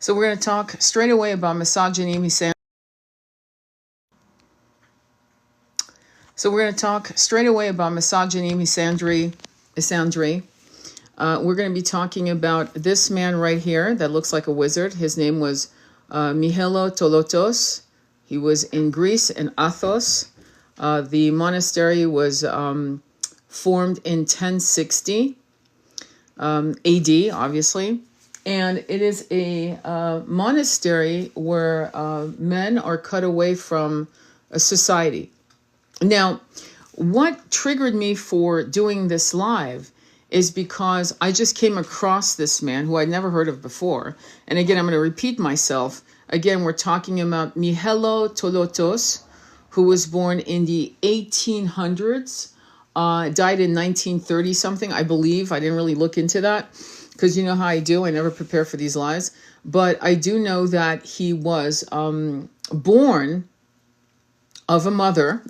So we're going to talk straight away about misogyny, mysandry. We're going to be talking about this man right here that looks like a wizard. His name was Mihailo Tolotos. He was in Greece, in Athos. The monastery was formed in 1060 AD, obviously. And it is a monastery where men are cut away from a society. Now, what triggered me for doing this live is because I just came across this man who I'd never heard of before. And again, I'm going to repeat myself. Again, we're talking about Mihailo Tolotos, who was born in the 1800s, died in 1930 something, I believe. I didn't really look into that because you know how I do. I never prepare for these lives. But I do know that he was born of a mother.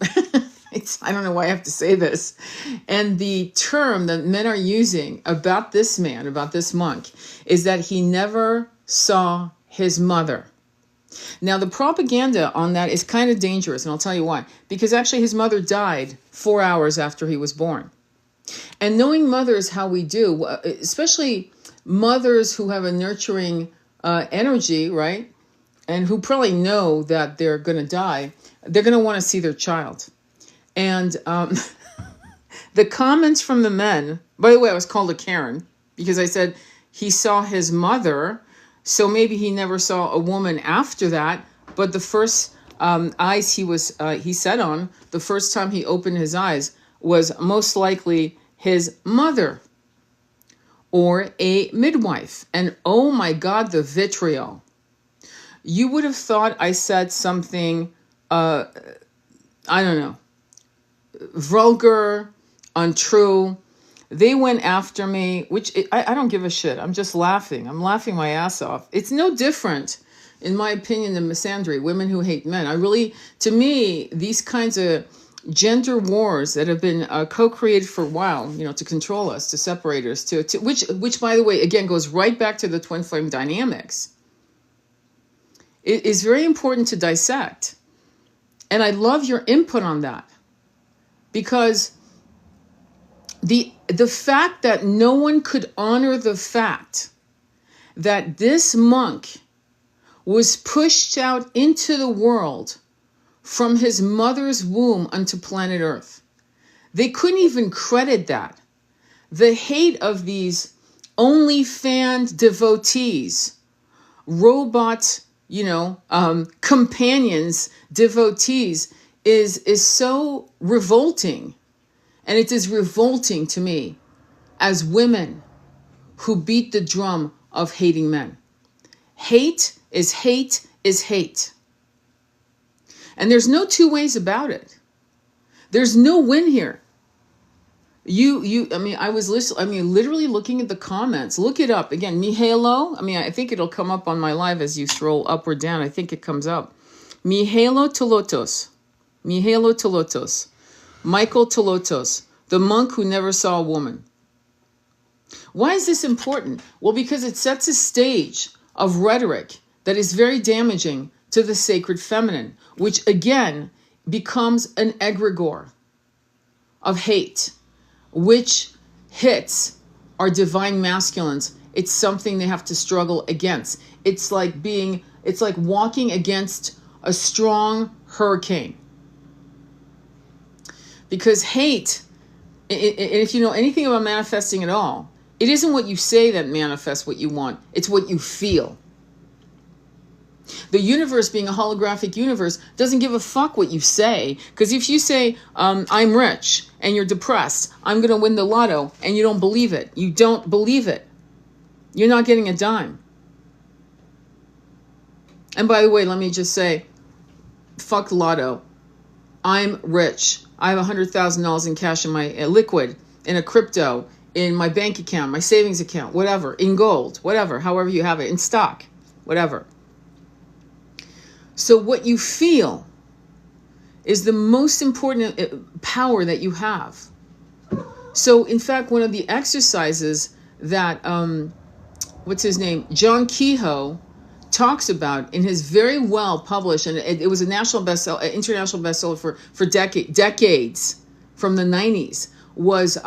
I don't know why I have to say this. And the term that men are using about this man, about this monk, is that he never saw his mother. Now, the propaganda on that is kind of dangerous, and I'll tell you why. Because actually his mother died 4 hours after he was born. And knowing mothers how we do, especially mothers who have a nurturing energy, right? And who probably know that they're going to die, they're going to want to see their child. And the comments from the men, by the way, I was called a Karen because I said he saw his mother. So maybe he never saw a woman after that. But the first eyes he set on, the first time he opened his eyes was most likely his mother or a midwife. And oh my God, the vitriol. You would have thought I said something, I don't know, vulgar, untrue. They went after me, which I don't give a shit. I'm just laughing. I'm laughing my ass off. It's no different, in my opinion, than misandry, women who hate men. To me, these kinds of gender wars that have been co-created for a while, to control us, to separate us, which, by the way, again, goes right back to the twin flame dynamics. It is very important to dissect. And I love your input on that. Because the fact that no one could honor the fact that this monk was pushed out into the world from his mother's womb unto planet Earth. They couldn't even credit that. The hate of these OnlyFans devotees, robot, companions, devotees, is so revolting. And it is revolting to me as women who beat the drum of hating men. Hate is hate is hate. And there's no two ways about it. There's no win here. I was literally looking at the comments. Look it up. Again, Mihailo. I think it'll come up on my live as you scroll up or down. I think it comes up. Mihailo Tolotos. Michael Tolotos, the monk who never saw a woman. Why is this important? Well, because it sets a stage of rhetoric that is very damaging to the sacred feminine, which again becomes an egregore of hate, which hits our divine masculines. It's something they have to struggle against. It's like walking against a strong hurricane. Because hate, if you know anything about manifesting at all, it isn't what you say that manifests what you want. It's what you feel. The universe, being a holographic universe, doesn't give a fuck what you say. Because if you say, I'm rich, and you're depressed, I'm going to win the lotto, and you don't believe it. You don't believe it. You're not getting a dime. And by the way, let me just say, fuck lotto. I'm rich. I have $100,000 in cash in my liquid, in a crypto, in my bank account, my savings account, whatever, in gold, whatever, however you have it, in stock, whatever. So what you feel is the most important power that you have. So in fact, one of the exercises that, what's his name? John Kehoe talks about in his very well published, and it was a national bestseller, international bestseller for decades, from the 90s, was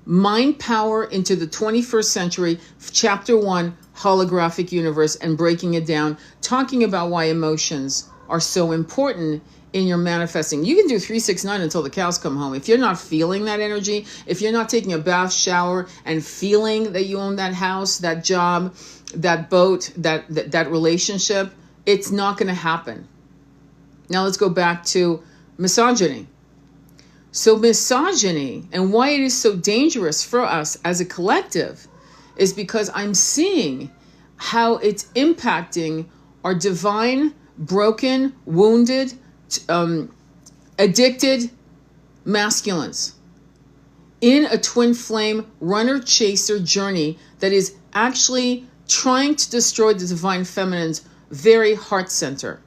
Mind Power into the 21st Century, Chapter 1, Holographic Universe, and breaking it down, talking about why emotions are so important in your manifesting. You can do 369 until the cows come home. If you're not feeling that energy, if you're not taking a bath, shower, and feeling that you own that house, that job, that boat, that relationship, it's not going to happen. Now let's go back to misogyny. So misogyny, and why it is so dangerous for us as a collective, is because I'm seeing how it's impacting our divine, broken, wounded, addicted masculines in a twin flame runner chaser journey that is actually trying to destroy the divine feminine's very heart center,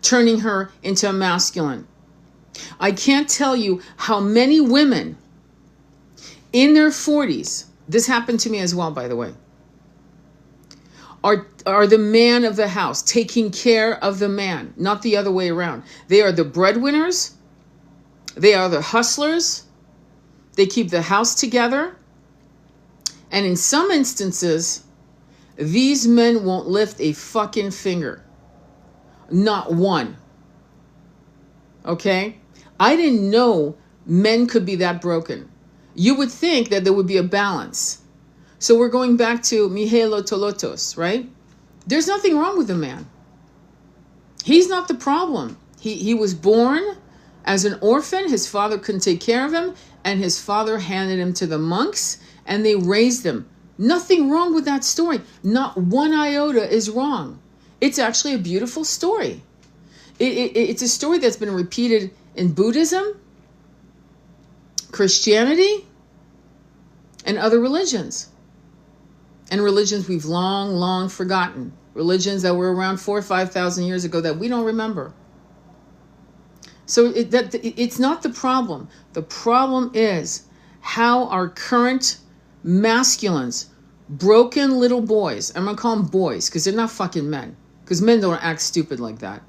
turning her into a masculine. I can't tell you how many women in their 40s, this happened to me as well, by the way, are the man of the house, taking care of the man, not the other way around. They are the breadwinners. They are the hustlers. They keep the house together. And in some instances, these men won't lift a fucking finger. Not one. Okay? I didn't know men could be that broken. You would think that there would be a balance. So we're going back to Mysogyny Tolotos, right? There's nothing wrong with the man. He's not the problem. He was born as an orphan. His father couldn't take care of him, and his father handed him to the monks, and they raised him. Nothing wrong with that story. Not one iota is wrong. It's actually a beautiful story. It's a story that's been repeated in Buddhism, Christianity, and other religions. And religions we've long forgotten. Religions that were around 4,000 or 5,000 years ago that we don't remember. So it's not the problem. The problem is how our current masculines, broken little boys, I'm going to call them boys because they're not fucking men. Because men don't act stupid like that.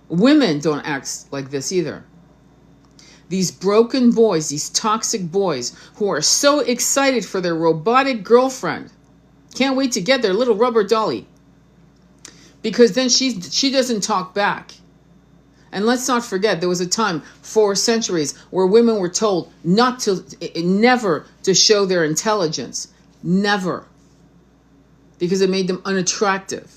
Women don't act like this either. These broken boys, these toxic boys who are so excited for their robotic girlfriend. Can't wait to get their little rubber dolly. Because then she doesn't talk back. And let's not forget, there was a time, 4 centuries, where women were told never to show their intelligence. Never. Because it made them unattractive.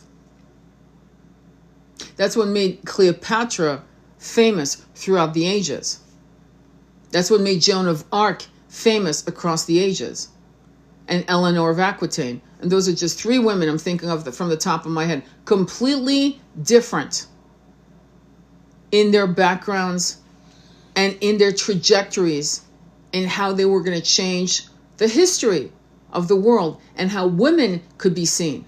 That's what made Cleopatra famous throughout the ages. That's what made Joan of Arc famous across the ages. And Eleanor of Aquitaine. And those are just 3 women I'm thinking of from the top of my head. Completely different in their backgrounds and in their trajectories and how they were going to change the history of the world and how women could be seen.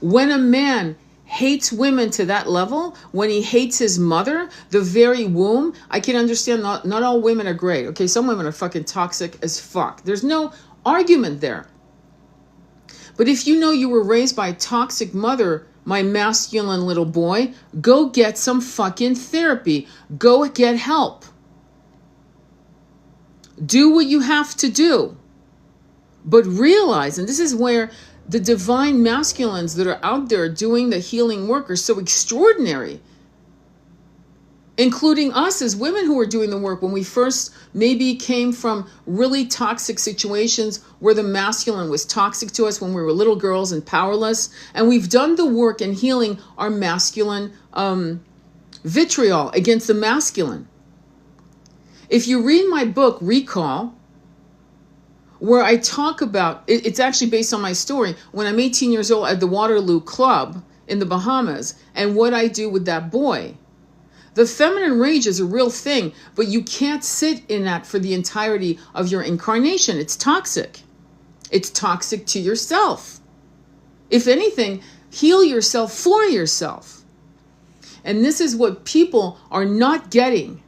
When a man hates women to that level, when he hates his mother, the very womb, I can understand not all women are great. Okay, some women are fucking toxic as fuck. There's no argument there. But if you know you were raised by a toxic mother, my masculine little boy, go get some fucking therapy. Go get help. Do what you have to do. But realize, and this is where the divine masculines that are out there doing the healing work are so extraordinary. Including us as women who are doing the work when we first maybe came from really toxic situations where the masculine was toxic to us when we were little girls and powerless. And we've done the work in healing our masculine vitriol against the masculine. If you read my book, Recall, where I talk about, it's actually based on my story, when I'm 18 years old at the Waterloo Club in the Bahamas and what I do with that boy. The feminine rage is a real thing, but you can't sit in that for the entirety of your incarnation. It's toxic. It's toxic to yourself. If anything, heal yourself for yourself. And this is what people are not getting.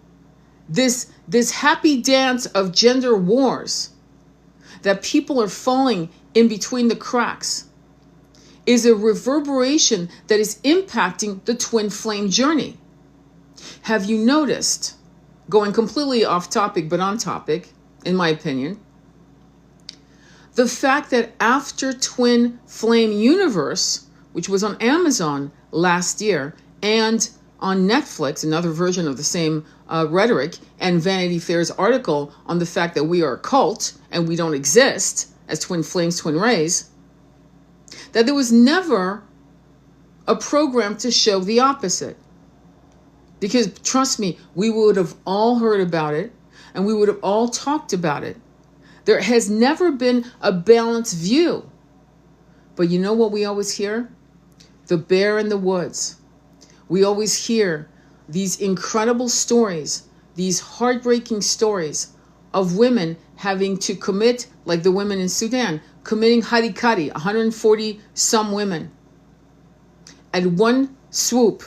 This happy dance of gender wars that people are falling in between the cracks. is a reverberation that is impacting the twin flame journey. Have you noticed, going completely off topic but on topic, in my opinion, the fact that after Twin Flame Universe, which was on Amazon last year, and on Netflix, another version of the same rhetoric, and Vanity Fair's article on the fact that we are a cult and we don't exist as twin flames, twin rays, that there was never a program to show the opposite. Because trust me, we would have all heard about it and we would have all talked about it. There has never been a balanced view. But you know what we always hear? The bear in the woods. We always hear these incredible stories, these heartbreaking stories of women having to commit, like the women in Sudan, committing harikari, 140 some women, at one swoop,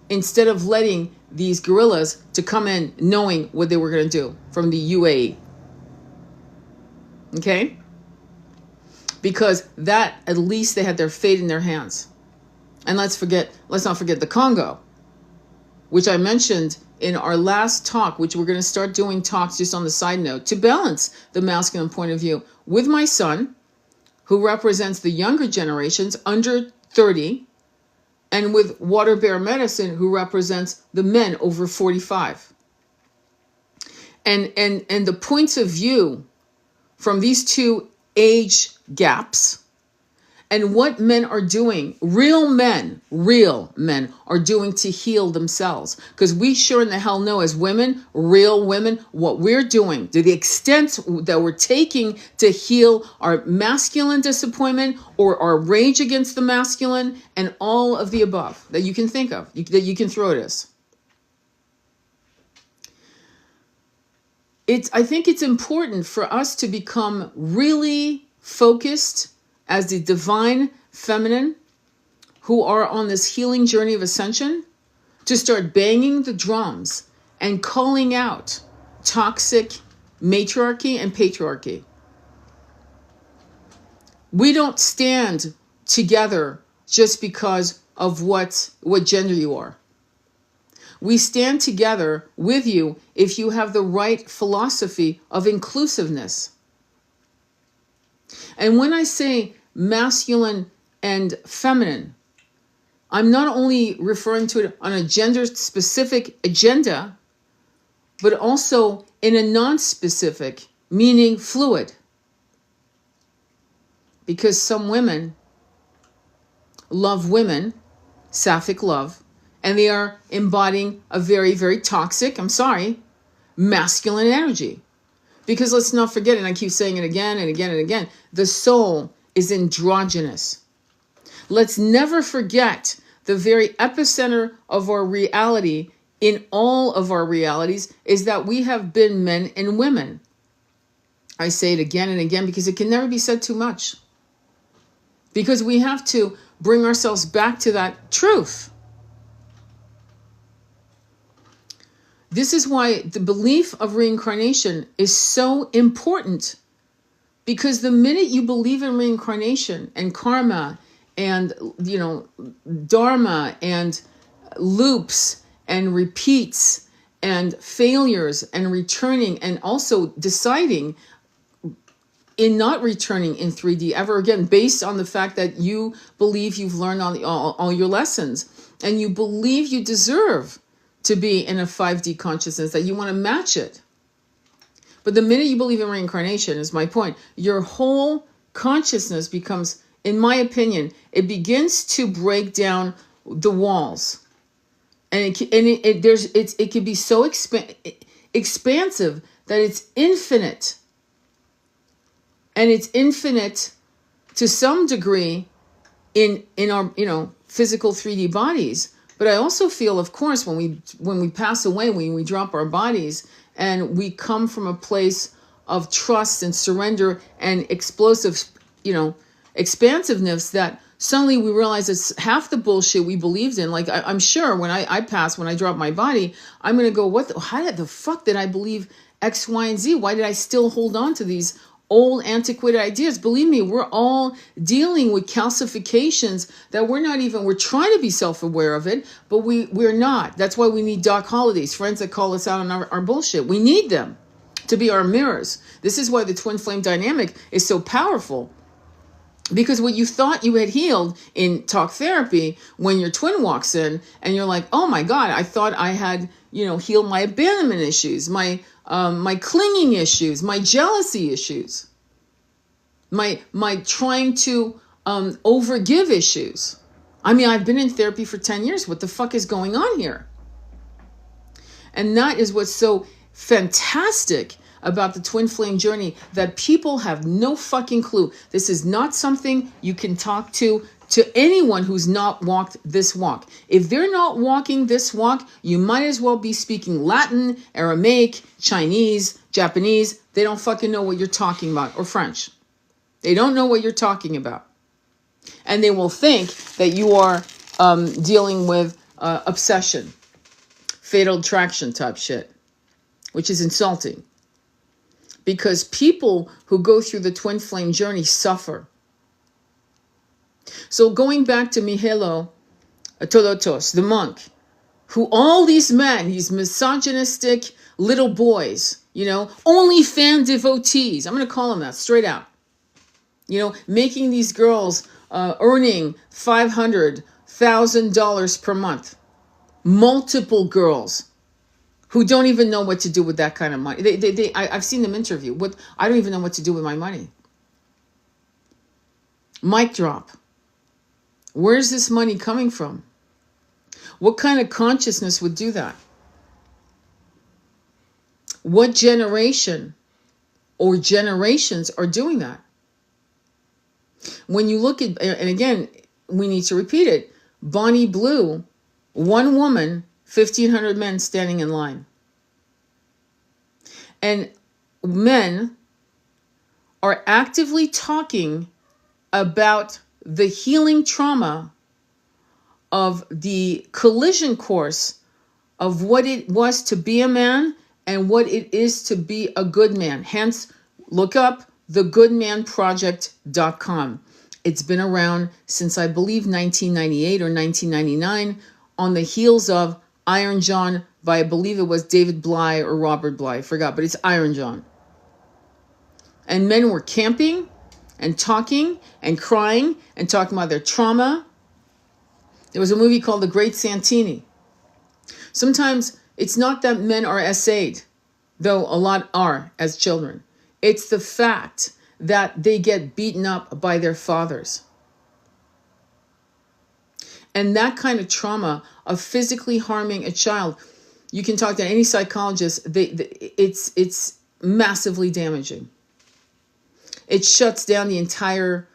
instead of letting these guerrillas to come in knowing what they were going to do from the UAE. Okay? Because that, at least they had their fate in their hands. And let's not forget the Congo, which I mentioned in our last talk, which we're going to start doing talks just on the side note to balance the masculine point of view with my son, who represents the younger generations under 30, and with Water Bear Medicine, who represents the men over 45. And the points of view from these two age gaps, and what men are doing, real men are doing to heal themselves. Because we sure in the hell know as women, real women, what we're doing, to the extent that we're taking to heal our masculine disappointment or our rage against the masculine and all of the above that you can think of, that you can throw at us. I think it's important for us to become really focused as the divine feminine who are on this healing journey of ascension, to start banging the drums and calling out toxic matriarchy and patriarchy. We don't stand together just because of what gender you are. We stand together with you if you have the right philosophy of inclusiveness. And when I say masculine and feminine, I'm not only referring to it on a gender-specific agenda, but also in a non-specific, meaning fluid. Because some women love women, sapphic love, and they are embodying a very, very toxic, masculine energy. Because let's not forget, and I keep saying it again and again and again, the soul is androgynous. Let's never forget the very epicenter of our reality in all of our realities is that we have been men and women. I say it again and again because it can never be said too much. Because we have to bring ourselves back to that truth. This is why the belief of reincarnation is so important, because the minute you believe in reincarnation and karma and, dharma and loops and repeats and failures and returning, and also deciding in not returning in 3D ever again, based on the fact that you believe you've learned all your lessons and you believe you deserve to be in a 5D consciousness, that you want to match it. But the minute you believe in reincarnation, is my point, your whole consciousness becomes, in my opinion, it begins to break down the walls. And it can be so expansive that it's infinite. And it's infinite to some degree in our, physical 3D bodies. But I also feel, of course, when we pass away, when we drop our bodies and we come from a place of trust and surrender and explosive, expansiveness, that suddenly we realize it's half the bullshit we believed in. Like I'm sure when I pass, when I drop my body, I'm going to go, how the fuck did I believe X, Y, and Z? Why did I still hold on to these old antiquated ideas. Believe me, we're all dealing with calcifications that we're trying to be self-aware of it, but we're not. That's why we need Doc Holidays, friends that call us out on our bullshit. We need them to be our mirrors. This is why the twin flame dynamic is so powerful. Because what you thought you had healed in talk therapy, when your twin walks in and you're like, oh my God, I thought I had, healed my abandonment issues, my clinging issues, my jealousy issues, my trying to overgive issues. I mean, I've been in therapy for 10 years. What the fuck is going on here? And that is what's so fantastic about the twin flame journey, that people have no fucking clue. This is not something you can talk to anyone who's not walked this walk. If they're not walking this walk, you might as well be speaking Latin, Aramaic, Chinese, Japanese. They don't fucking know what you're talking about, or French. They don't know what you're talking about. And they will think that you are dealing with obsession, fatal attraction type shit, which is insulting. Because people who go through the twin flame journey suffer. So going back to Myhelo Tolotos, the monk, who all these men, these misogynistic little boys, only fan devotees, I'm going to call them that straight out, making these girls earning $500,000 per month, multiple girls, who don't even know what to do with that kind of money. I've seen them interview. I don't even know what to do with my money. Mic drop. Where's this money coming from? What kind of consciousness would do that? What generation or generations are doing that? When you look at, and again, we need to repeat it, Bonnie Blue, one woman, 1,500 men standing in line. And men are actively talking about the healing trauma of the collision course of what it was to be a man and what it is to be a good man. Hence, look up thegoodmanproject.com. It's been around since, I believe, 1998 or 1999, on the heels of Iron John by, I believe it was David Bly or Robert Bly, I forgot, but it's Iron John. And men were camping and talking and crying and talking about their trauma. There was a movie called The Great Santini. Sometimes it's not that men are essayed, though a lot are as children. It's the fact that they get beaten up by their fathers. And that kind of trauma of physically harming a child, you can talk to any psychologist, it's massively damaging. It shuts down the entire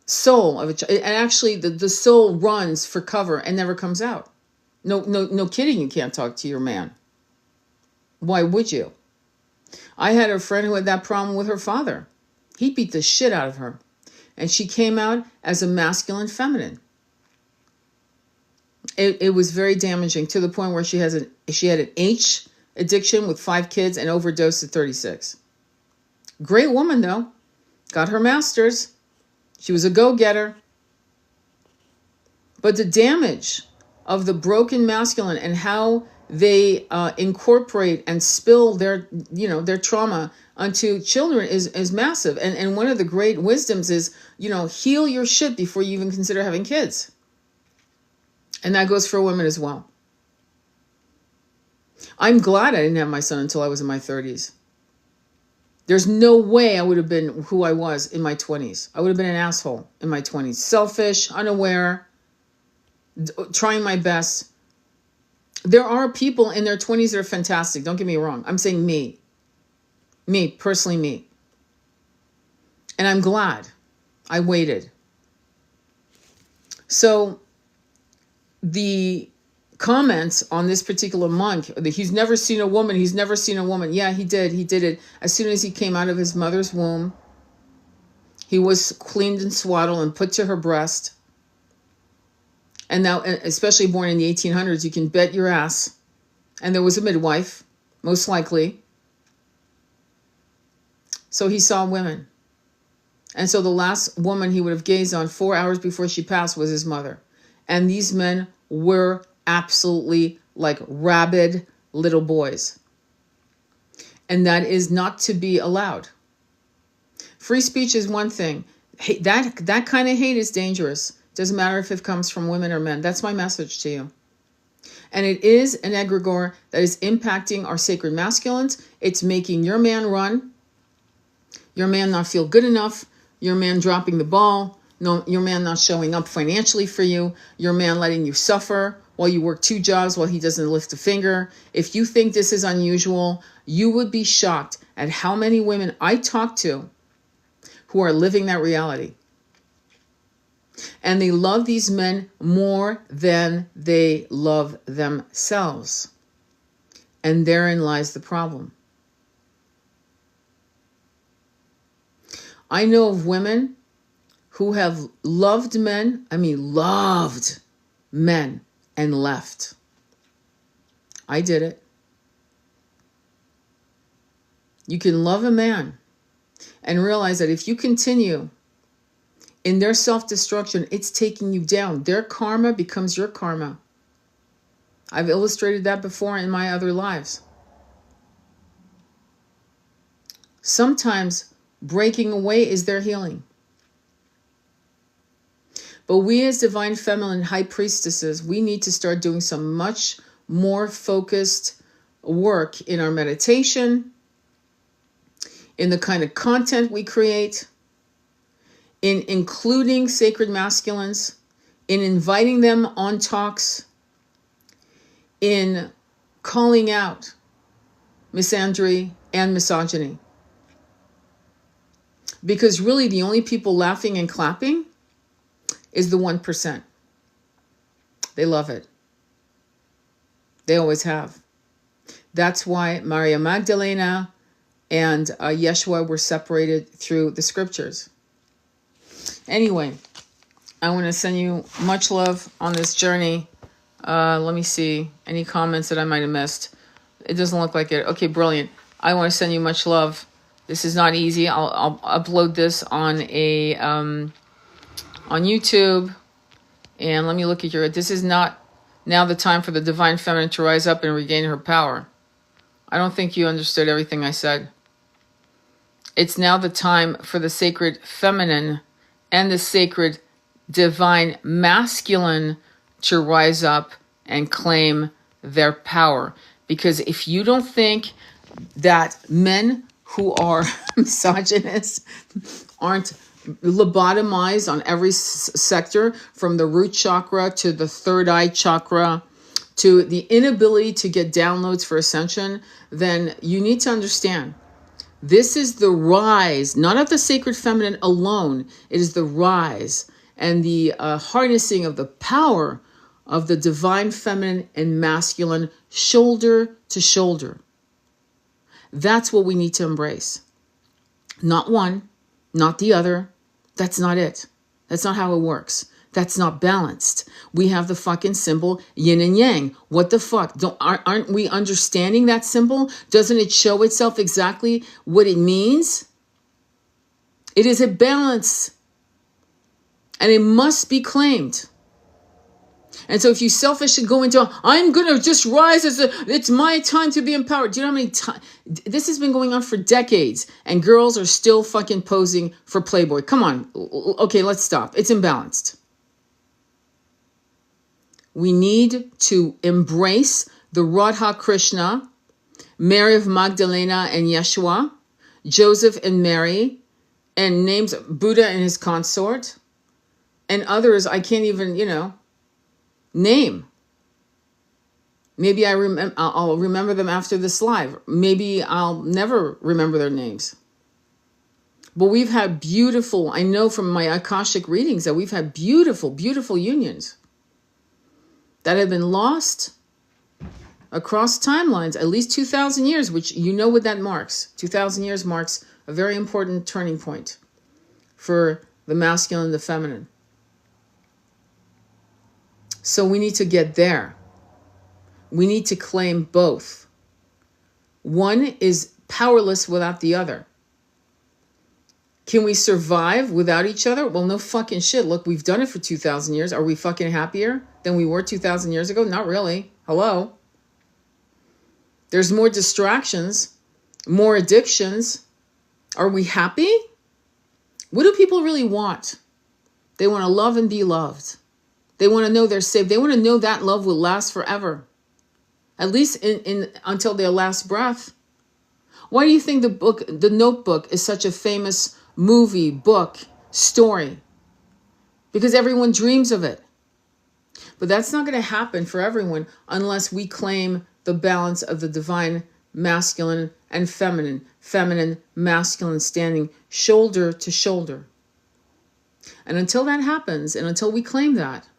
soul of a child. And actually, the soul runs for cover and never comes out. No kidding, you can't talk to your man. Why would you? I had a friend who had that problem with her father. He beat the shit out of her. And she came out as a masculine feminine. It was very damaging, to the point where she had an H addiction with 5 kids and overdosed at 36. Great woman, though. Got her master's. She was a go-getter. But the damage of the broken masculine and how they incorporate and spill their trauma onto children is massive. And one of the great wisdoms is, heal your shit before you even consider having kids. And that goes for women as well. I'm glad I didn't have my son until I was in my 30s. There's no way I would have been who I was in my 20s. I would have been an asshole in my 20s. Selfish, unaware, trying my best. There are people in their 20s that are fantastic. Don't get me wrong. I'm saying me. Me, personally me. And I'm glad I waited. So the comments on this particular monk, he's never seen a woman. Yeah, he did. He did it. As soon as he came out of his mother's womb, he was cleaned and swaddled and put to her breast. And now, especially born in the 1800s, you can bet your ass. And there was a midwife, most likely. So he saw women. And so the last woman he would have gazed on 4 hours before she passed was his mother. And these men were absolutely like rabid little boys. And that is not to be allowed. Free speech is one thing. That kind of hate is dangerous. Doesn't matter if it comes from women or men. That's my message to you. And it is an egregore that is impacting our sacred masculines. It's making your man run, your man not feel good enough, your man dropping the ball, no, your man not showing up financially for you, your man letting you suffer while you work 2 jobs while he doesn't lift a finger. If you think this is unusual, you would be shocked at how many women I talk to who are living that reality. And they love these men more than they love themselves. And therein lies the problem. I know of women who have loved men, loved men, and left. I did it. You can love a man and realize that if you continue in their self-destruction, it's taking you down. Their karma becomes your karma. I've illustrated that before in my other lives. Sometimes breaking away is their healing. But we as divine feminine high priestesses, we need to start doing some much more focused work in our meditation, in the kind of content we create, in including sacred masculines, in inviting them on talks, in calling out misandry and misogyny. Because really the only people laughing and clapping is the 1%. They love it. They always have. That's why Maria Magdalena and Yeshua were separated through the scriptures. Anyway, I want to send you much love on this journey. Let me see. Any comments that I might have missed? It doesn't look like it. Okay, brilliant. I want to send you much love. This is not easy. I'll upload this on on YouTube. And let me look at this is not now the time for the divine feminine to rise up and regain her power. I don't think you understood everything I said. It's now the time for the sacred feminine and the sacred divine masculine to rise up and claim their power. Because if you don't think that men who are misogynists aren't lobotomized on every sector, from the root chakra to the third eye chakra to the inability to get downloads for ascension, then you need to understand this is the rise, not of the sacred feminine alone. It is the rise and the harnessing of the power of the divine feminine and masculine shoulder to shoulder. That's what we need to embrace. Not one, not the other. That's not it. That's not how it works. That's not balanced. We have the fucking symbol yin and yang. What the fuck? Aren't we understanding that symbol? Doesn't it show itself exactly what it means? It is a balance. And it must be claimed. And so if you selfishly go into, I'm going to just rise it's my time to be empowered. Do you know how many times? This has been going on for decades. And girls are still fucking posing for Playboy. Come on. Okay, let's stop. It's imbalanced. We need to embrace the Radha Krishna, Mary of Magdalena and Yeshua, Joseph and Mary, and names Buddha and his consort, and others I can't even, name. Maybe I'll remember them after this live. Maybe I'll never remember their names. But we've had beautiful, I know from my Akashic readings that we've had beautiful, beautiful unions that have been lost across timelines, at least 2,000 years, which you know what that marks. 2,000 years marks a very important turning point for the masculine and the feminine. So we need to get there. We need to claim both. One is powerless without the other. Can we survive without each other? Well, no fucking shit. Look, we've done it for 2,000 years. Are we fucking happier than we were 2,000 years ago? Not really. Hello? There's more distractions, more addictions. Are we happy? What do people really want? They want to love and be loved. They want to know they're safe. They want to know that love will last forever. At least until their last breath. Why do you think The Notebook is such a famous movie, book, story? Because everyone dreams of it. But that's not going to happen for everyone unless we claim the balance of the divine masculine and feminine, masculine standing shoulder to shoulder. And until that happens, and until we claim that,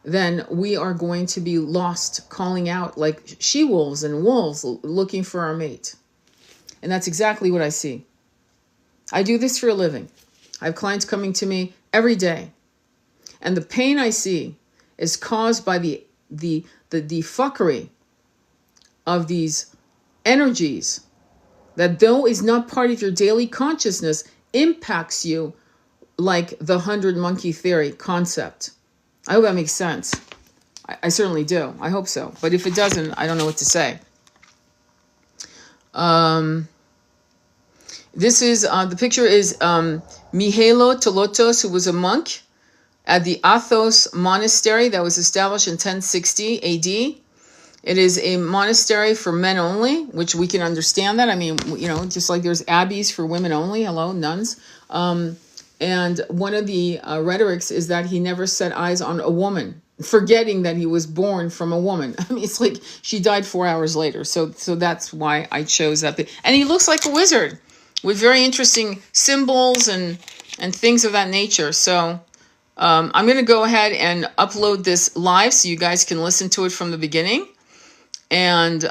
then we are going to be lost, calling out like she-wolves and wolves looking for our mate. And that's exactly what I see. I do this for a living. I have clients coming to me every day. And the pain I see is caused by the fuckery of these energies that, though is not part of your daily consciousness, impacts you like the 100 monkey theory concept. I hope that makes sense. I certainly do. I hope so. But if it doesn't, I don't know what to say. This is, the picture is Myhelo Tolotos, who was a monk at the Athos monastery that was established in 1060 AD. It is a monastery for men only, which we can understand that. I mean, you know, just like there's abbeys for women only. Hello, nuns. And one of the rhetorics is that he never set eyes on a woman, forgetting that he was born from a woman. I mean, it's like she died 4 hours later. So that's why I chose that. And he looks like a wizard with very interesting symbols and things of that nature. So I'm going to go ahead and upload this live so you guys can listen to it from the beginning. And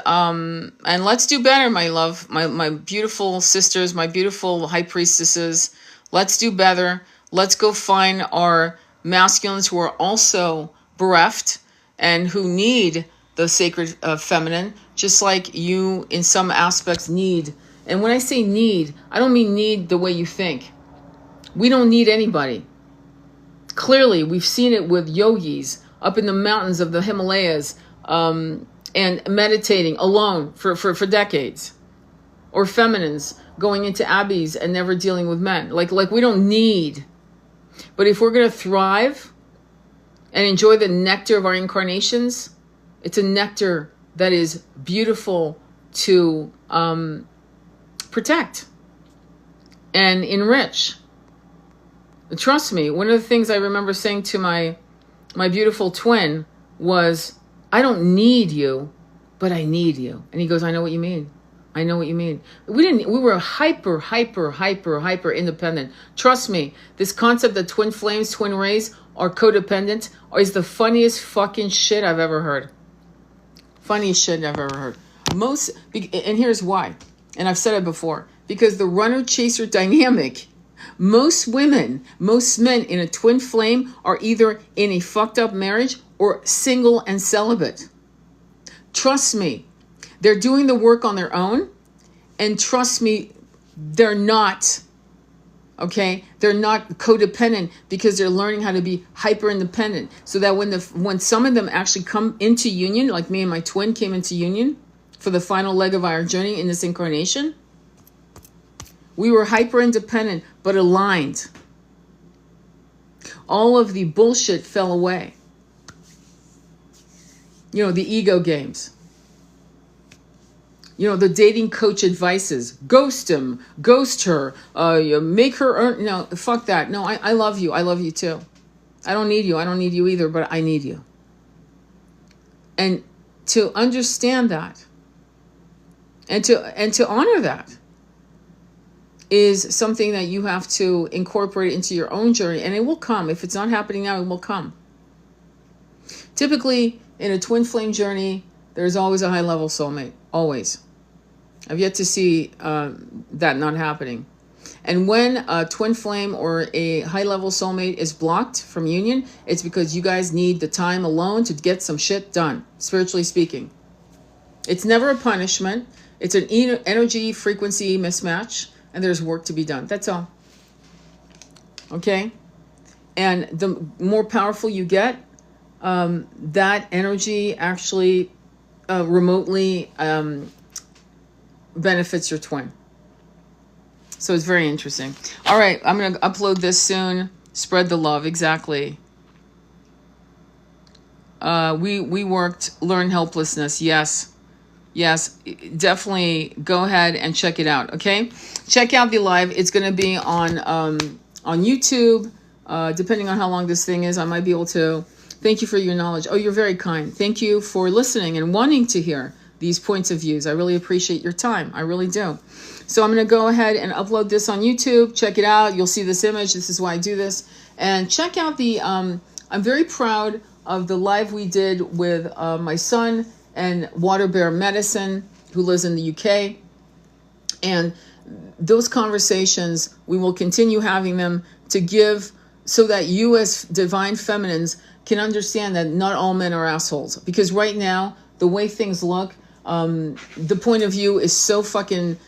let's do better, my love, my beautiful sisters, my beautiful high priestesses. Let's do better. Let's go find our masculines who are also bereft and who need the sacred feminine, just like you in some aspects need. And when I say need, I don't mean need the way you think. We don't need anybody. Clearly, we've seen it with yogis up in the mountains of the Himalayas, and meditating alone for decades, or feminines going into abbeys and never dealing with men. Like we don't need. But if we're going to thrive and enjoy the nectar of our incarnations, it's a nectar that is beautiful to protect and enrich. Trust me, one of the things I remember saying to my beautiful twin was, I don't need you, but I need you. And he goes, I know what you mean. I know what you mean. We were hyper independent. Trust me, this concept that twin flames, twin rays are codependent is the funniest fucking shit I've ever heard. Funniest shit I've ever heard. And here's why. And I've said it before. Because the runner-chaser dynamic, most women, most men in a twin flame are either in a fucked up marriage or single and celibate. Trust me, they're doing the work on their own. And trust me, they're not, okay? They're not codependent because they're learning how to be hyper independent. So that when some of them actually come into union, like me and my twin came into union for the final leg of our journey in this incarnation, we were hyper independent but aligned. All of the bullshit fell away. You know, the ego games. You know, the dating coach advices. Ghost him. Ghost her. Make her earn. No, fuck that. No, I love you. I love you too. I don't need you. I don't need you either, but I need you. And to understand that and to honor that is something that you have to incorporate into your own journey. And it will come. If it's not happening now, it will come. Typically, in a twin flame journey, there's always a high-level soulmate. Always. I've yet to see that not happening. And when a twin flame or a high-level soulmate is blocked from union, it's because you guys need the time alone to get some shit done, spiritually speaking. It's never a punishment. It's an energy frequency mismatch, and there's work to be done. That's all. Okay? And the more powerful you get, that energy actually remotely benefits your twin. So it's very interesting. All right, I'm going to upload this soon. Spread the love, exactly. We worked Learn Helplessness. Yes, definitely go ahead and check it out. Okay, check out the live. It's going to be on YouTube. Depending on how long this thing is, I might be able to. Thank you for your knowledge. Oh, you're very kind. Thank you for listening and wanting to hear these points of views. I really appreciate your time. I really do. So I'm going to go ahead and upload this on YouTube. Check it out. You'll see this image. This is why I do this. And check out the, I'm very proud of the live we did with my son and Water Bear Medicine, who lives in the UK. And those conversations, we will continue having them to give so that you as divine feminines can understand that not all men are assholes. Because right now, the way things look, the point of view is so fucking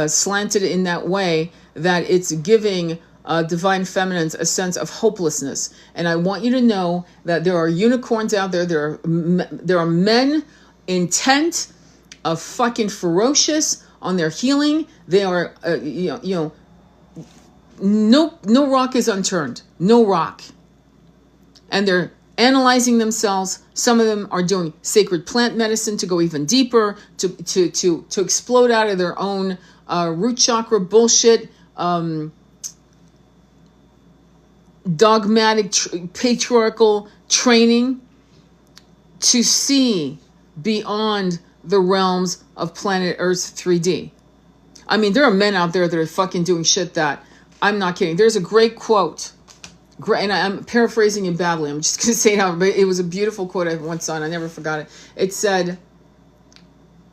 slanted in that way that it's giving divine feminines a sense of hopelessness. And I want you to know that there are unicorns out there. There are men intent of fucking ferocious on their healing. They are, no rock is unturned. No rock. And they're analyzing themselves. Some of them are doing sacred plant medicine to go even deeper, to explode out of their own root chakra bullshit, dogmatic, patriarchal training, to see beyond the realms of planet Earth 3D. I mean, there are men out there that are fucking doing shit that, I'm not kidding. There's a great quote, and I'm paraphrasing it badly. I'm just going to say it out, but it was a beautiful quote I once saw, and I never forgot it. It said,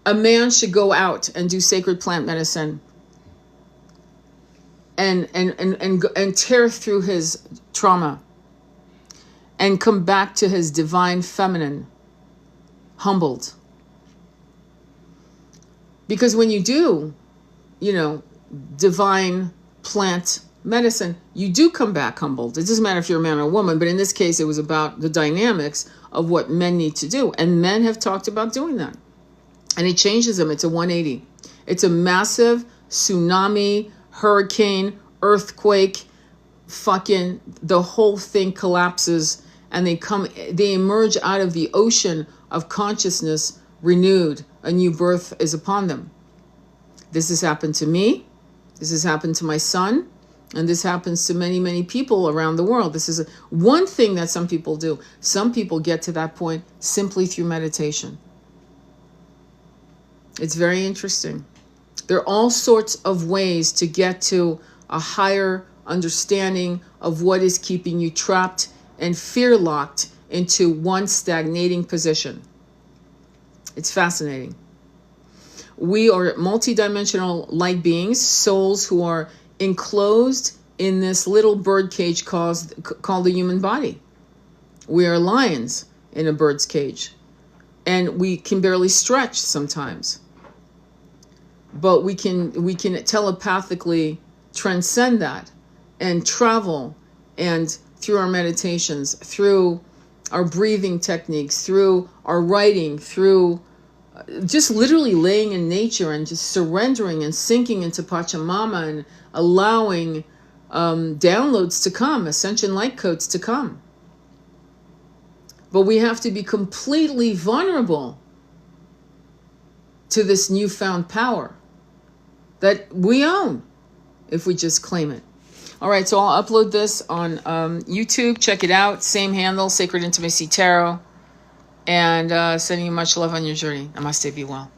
a man should go out and do sacred plant medicine and tear through his trauma and come back to his divine feminine, humbled. Because when you do, divine plant medicine, you do come back humbled. It doesn't matter if you're a man or a woman, but in this case, it was about the dynamics of what men need to do. And men have talked about doing that. And it changes them. It's a 180. It's a massive tsunami, hurricane, earthquake, fucking the whole thing collapses, and they emerge out of the ocean of consciousness renewed. A new birth is upon them. This has happened to me. This has happened to my son. And this happens to many, many people around the world. This is one thing that some people do. Some people get to that point simply through meditation. It's very interesting. There are all sorts of ways to get to a higher understanding of what is keeping you trapped and fear-locked into one stagnating position. It's fascinating. We are multidimensional light beings, souls who are enclosed in this little bird cage called the human body. We are lions in a bird's cage, and we can barely stretch sometimes. But we can telepathically transcend that and travel, and through our meditations, through our breathing techniques, through our writing, through just literally laying in nature and just surrendering and sinking into Pachamama and allowing downloads to come, ascension light codes to come. But we have to be completely vulnerable to this newfound power that we own if we just claim it. All right, so I'll upload this on YouTube. Check it out. Same handle, Sacred Intimacy Tarot. And sending you much love on your journey. Namaste, be well.